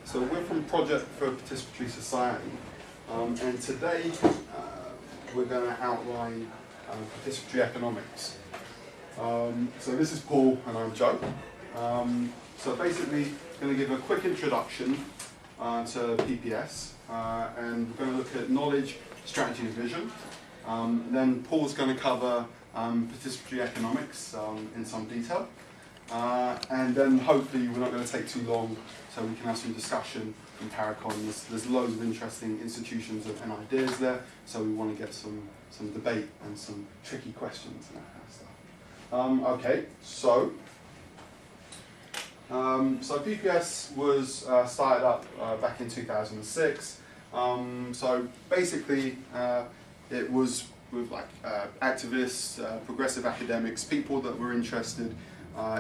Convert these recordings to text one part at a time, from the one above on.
So we're from Project for Participatory Society, and today we're going to outline participatory economics. So this is Paul and I'm Joe. So basically, going to give a quick introduction to PPS, and we're going to look at knowledge, strategy and vision. Then Paul's going to cover participatory economics in some detail. And then hopefully we're not going to take too long, so we can have some discussion and Paracon. There's loads of interesting institutions and ideas there, so we want to get some debate and some tricky questions and that kind of stuff. Okay, so PPS was started up back in 2006. So basically it was with activists, progressive academics, people that were interested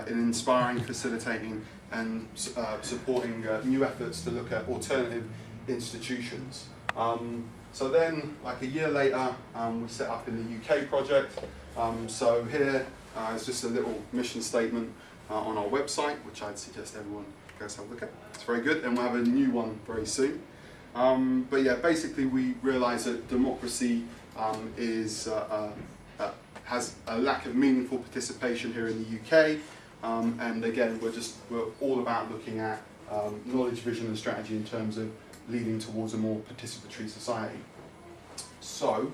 in inspiring, facilitating and supporting new efforts to look at alternative institutions. So then, like a year later, we set up in the UK project. So here is just a little mission statement on our website, which I'd suggest everyone goes have a look at. It's very good, and we'll have a new one very soon. But yeah, basically we realise that democracy has a lack of meaningful participation here in the UK, and again we're all about looking at knowledge, vision and strategy in terms of leading towards a more participatory society. So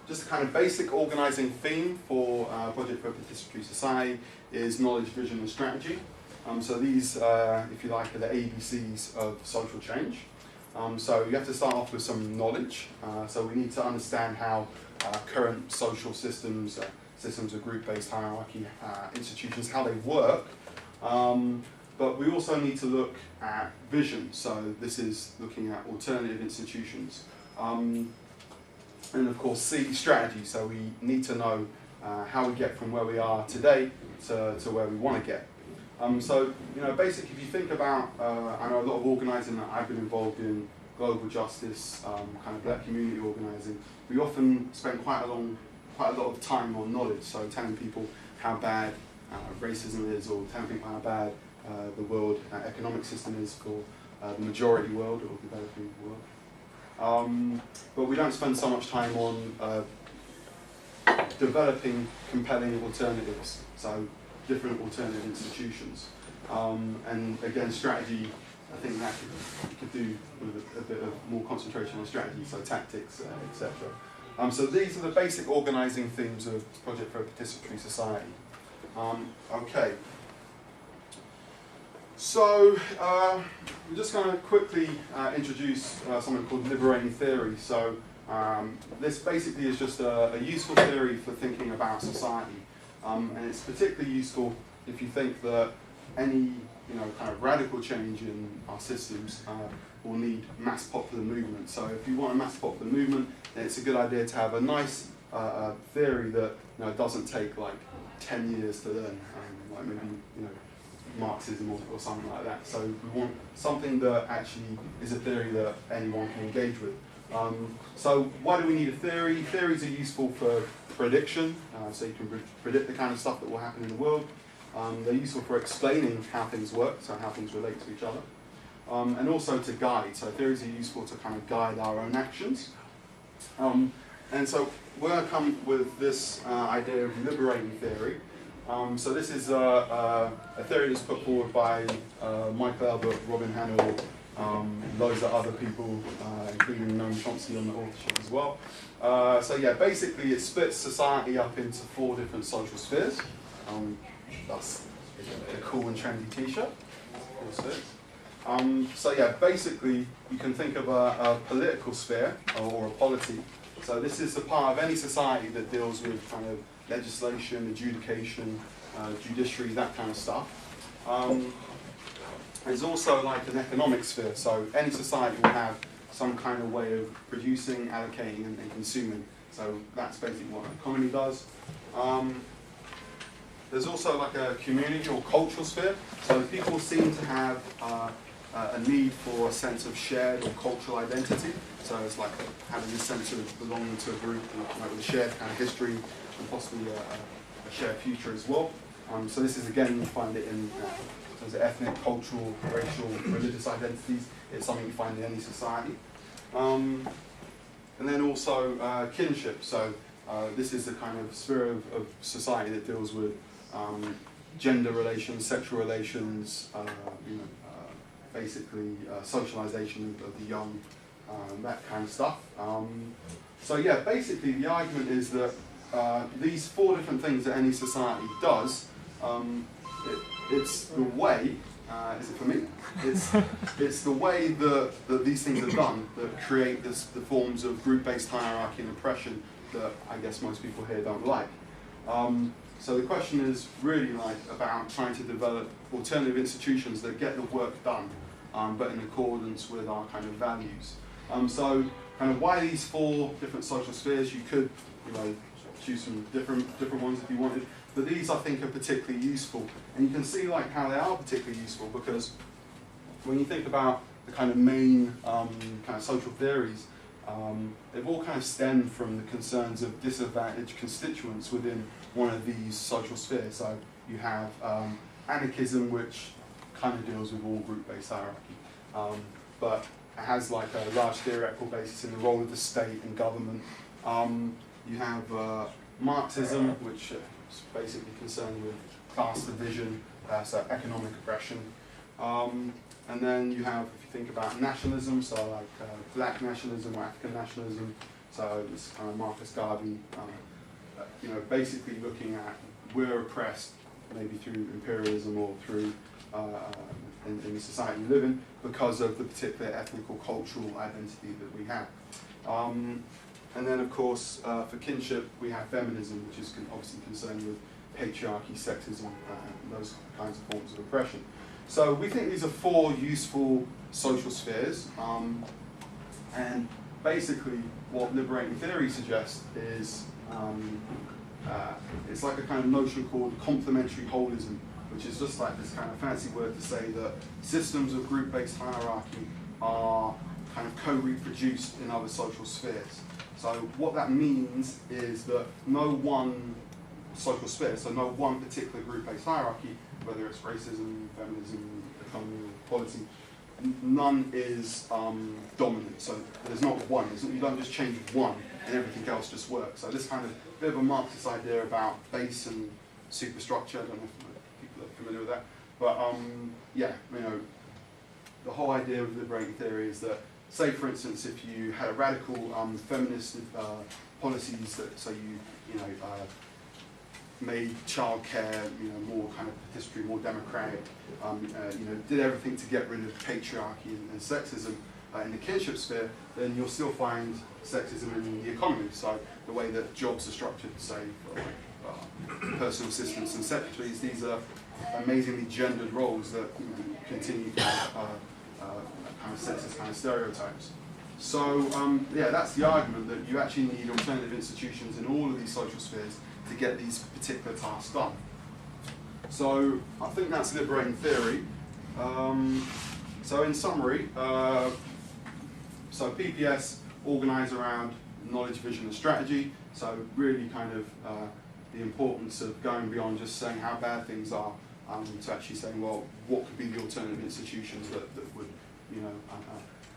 just a kind of basic organising theme for Project for a Participatory Society is knowledge, vision and strategy. So these, if you like, are the ABCs of social change. So you have to start off with some knowledge. So we need to understand how current social systems, systems of group-based hierarchy, institutions, how they work. But we also need to look at vision. So this is looking at alternative institutions. And of course, C, strategy. So we need to know how we get from where we are today to where we want to get. So, basically, if you think about, I know a lot of organising that I've been involved in, global justice, kind of black community organising, we often spend quite a lot of time on knowledge, so telling people how bad racism is, or telling people how bad the world economic system is for the majority world or developing world. But we don't spend so much time on developing compelling alternatives. So different alternative institutions. And again, strategy, I think that you could do with a bit of more concentration on strategy, so tactics, etc. So these are the basic organising themes of Project for a Participatory Society. Okay. So we're just going to quickly introduce something called liberating theory. So this basically is just a useful theory for thinking about society. And it's particularly useful if you think that any kind of radical change in our systems will need mass popular movement. So if you want a mass popular movement, then it's a good idea to have a nice theory that doesn't take like 10 years to learn, like maybe Marxism or something like that. So we want something that actually is a theory that anyone can engage with. So why do we need a theory? Theories are useful for prediction, so you can predict the kind of stuff that will happen in the world. They're useful for explaining how things work, so how things relate to each other. And also to guide, so theories are useful to kind of guide our own actions. And so we're going to come with this idea of liberating theory. So this is a theory that's put forward by Michael Albert, Robin Hannell, loads of other people, including Noam Chomsky on the authorship as well. So yeah, basically it splits society up into 4 different social spheres. That's a cool and trendy t-shirt. So yeah, basically you can think of a political sphere or a polity. So this is the part of any society that deals with kind of legislation, adjudication, judiciary, that kind of stuff. There's also like an economic sphere, so any society will have some kind of way of producing, allocating and consuming. So that's basically what an economy does. There's also like a community or cultural sphere, so people seem to have a need for a sense of shared or cultural identity. So it's like having a sense of belonging to a group with a shared kind of history and possibly a shared future as well. So this is, again, you find it in those ethnic, cultural, racial, religious identities. It's something you find in any society. And then also kinship. So this is the kind of sphere of society that deals with gender relations, sexual relations, basically socialization of the young, that kind of stuff. So yeah, basically the argument is that these 4 different things that any society does, it's the way, is it for me? It's the way that these things are done that create the forms of group-based hierarchy and oppression that I guess most people here don't like. So the question is really like about trying to develop alternative institutions that get the work done, but in accordance with our kind of values. So kind of why these 4 different social spheres? You could, choose some different ones if you wanted, but these I think are particularly useful. And you can see like how they are particularly useful because when you think about the kind of main kind of social theories, they've all kind of stemmed from the concerns of disadvantaged constituents within one of these social spheres. So you have anarchism, which kind of deals with all group-based hierarchy, but it has like a large theoretical basis in the role of the state and government. You have Marxism, which is basically concerned with class division, so economic oppression. And then you have, if you think about nationalism, so like black nationalism or African nationalism, so this kind of Marcus Garvey, basically looking at we're oppressed maybe through imperialism or through in the society we live in because of the particular ethnic or cultural identity that we have. And then of course for kinship we have feminism, which is obviously concerned with patriarchy, sexism, and those kinds of forms of oppression. So we think these are 4 useful social spheres, and basically what liberating theory suggests is it's like a kind of notion called complementary holism, which is just like this kind of fancy word to say that systems of group-based hierarchy are kind of co-reproduced in other social spheres. So what that means is that no one social sphere, so no one particular group-based hierarchy, whether it's racism, feminism, economy, or policy, none is dominant. So there's not one. You don't just change one and everything else just works. So this kind of bit of a Marxist idea about base and superstructure. I don't know if people are familiar with that, but the whole idea of liberating theory is that, say for instance, if you had a radical feminist policies that, so you made childcare, more kind of participatory, more democratic, did everything to get rid of patriarchy and sexism in the kinship sphere, then you'll still find sexism in the economy. So the way that jobs are structured, say, for personal assistants and secretaries, these are amazingly gendered roles that continue to have kind of sexist kind of stereotypes. So that's the argument, that you actually need alternative institutions in all of these social spheres to get these particular tasks done. So I think that's liberating theory. So in summary, so PPS organise around knowledge, vision and strategy. So really kind of the importance of going beyond just saying how bad things are, to actually saying, well, what could be the alternative institutions that would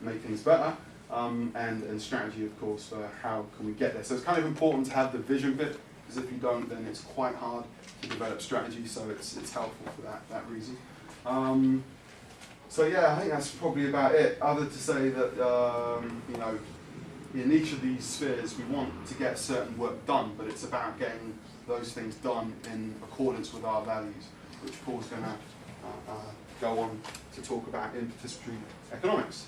make things better, and strategy, of course, for how can we get there. So it's kind of important to have the vision bit, because if you don't, then it's quite hard to develop strategy, so it's helpful for that reason. So yeah, I think that's probably about it, other to say that, in each of these spheres we want to get certain work done, but it's about getting those things done in accordance with our values, which Paul's going to go on to talk about in participatory economics.